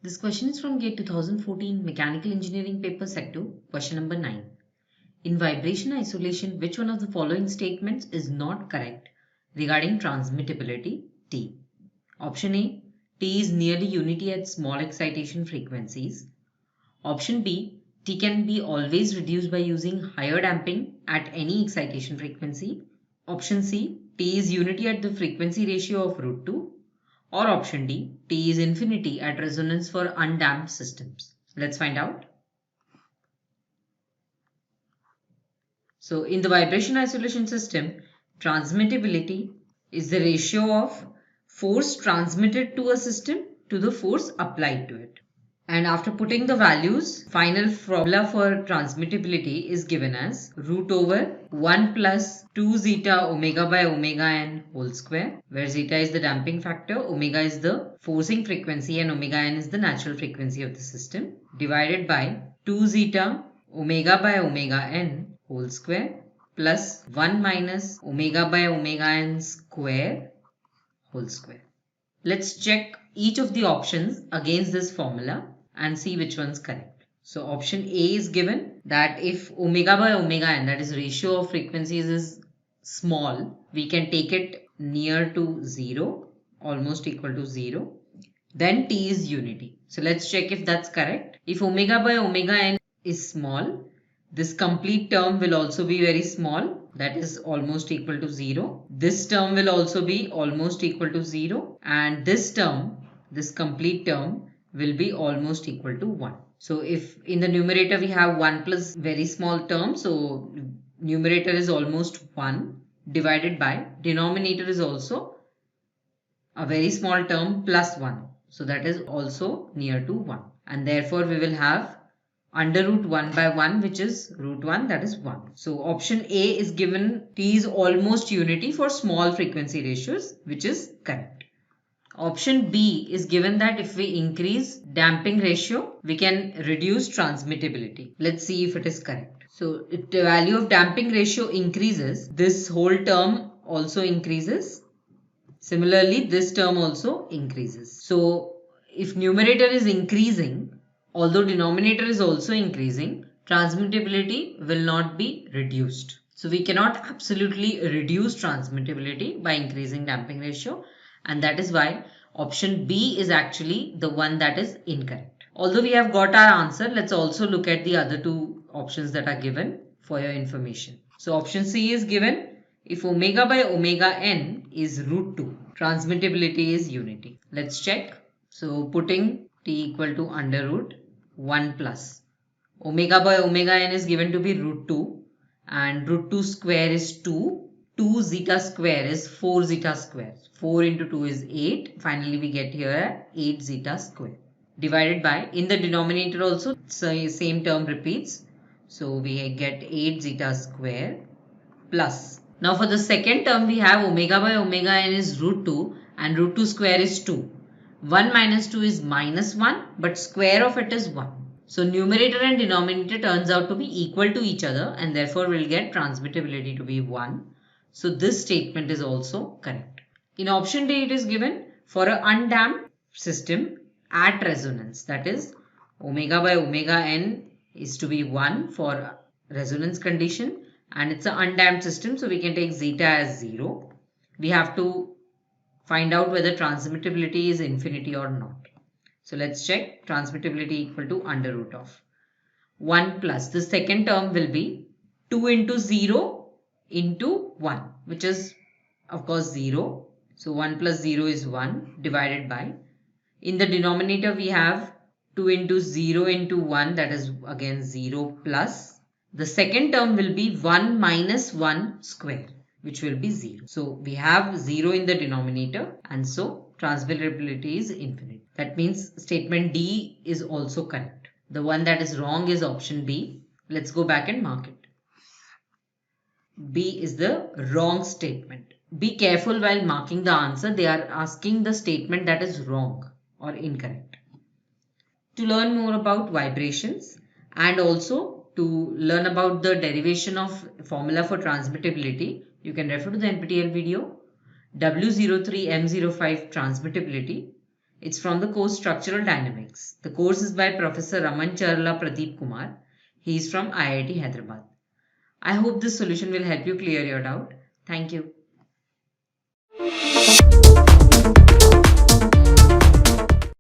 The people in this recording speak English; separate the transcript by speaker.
Speaker 1: This question is from GATE 2014 Mechanical Engineering Paper Set 2, question number 9. In vibration isolation, which one of the following statements is not correct regarding transmittability T? Option A, T is nearly unity at small excitation frequencies. Option B, T can be always reduced by using higher damping at any excitation frequency. Option C, T is unity at the frequency ratio of √2. Or option D, T is infinity at resonance for undamped systems. Let's find out. So in the vibration isolation system, transmittability is the ratio of force transmitted to a system to the force applied to it. And after putting the values, final formula for transmittability is given as root over 1 plus 2 zeta omega by omega n whole square, where zeta is the damping factor, omega is the forcing frequency, and omega n is the natural frequency of the system, divided by 2 zeta omega by omega n whole square plus 1 minus omega by omega n square whole square. Let's check each of the options against this formula and see which one's correct. So option A is given that if omega by omega n, that is ratio of frequencies, is small, we can take it near to 0, almost equal to 0. Then T is unity. So let's check if that's correct. If omega by omega n is small, this complete term will also be very small, that is almost equal to 0. This term will also be almost equal to 0, and this term, this complete term, will be almost equal to 1. So if in the numerator we have 1 plus very small term, so numerator is almost 1, divided by denominator is also a very small term plus 1. So that is also near to 1, and therefore we will have under root 1 by 1, which is root 1, that is 1. So option A is given T is almost unity for small frequency ratios, which is correct. Option B is given that if we increase damping ratio, we can reduce transmittability. Let's see if it is correct. So if the value of damping ratio increases, this whole term also increases. Similarly, this term also increases. So if numerator is increasing, although denominator is also increasing, transmittability will not be reduced. So we cannot absolutely reduce transmittability by increasing damping ratio, and that is why option B is actually the one that is incorrect. Although we have got our answer, let's also look at the other two options that are given for your information. So option C is given if omega by omega n is root 2. Transmittability is unity. Let's check. So putting T equal to under root 1 plus omega by omega n is given to be root 2, and root 2 square is 2. 2 zeta square is 4 zeta square. 4 into 2 is 8. Finally, we get here 8 zeta square. Divided by, in the denominator also, same term repeats. So we get 8 zeta square plus. Now for the second term, we have omega by omega n is root 2, and root 2 square is 2. 1 minus 2 is minus 1, but square of it is 1. So numerator and denominator turns out to be equal to each other, and therefore we'll get transmittability to be 1. So this statement is also correct. In option D, it is given for an undamped system at resonance, that is omega by omega n is to be 1 for resonance condition, and it's an undamped system, so we can take zeta as 0. We have to find out whether transmittability is infinity or not. So let's check. Transmittability equal to under root of 1 plus, the second term will be 2 into 0 into 1, which is of course 0. So 1 plus 0 is 1, divided by, in the denominator we have 2 into 0 into 1, that is again 0, plus the second term will be 1 minus 1 square, which will be 0. So we have 0 in the denominator, and so transmittability is infinite. That means statement D is also correct. The one that is wrong is option B. Let's go back and mark it. B is the wrong statement. Be careful while marking the answer. They are asking the statement that is wrong or incorrect. To learn more about vibrations and also to learn about the derivation of formula for transmittability, you can refer to the NPTEL video W03M05 transmittability. It's from the course Structural Dynamics. The course is by Professor Raman Charla Pradeep Kumar. He is from IIT Hyderabad. I hope this solution will help you clear your doubt. Thank you.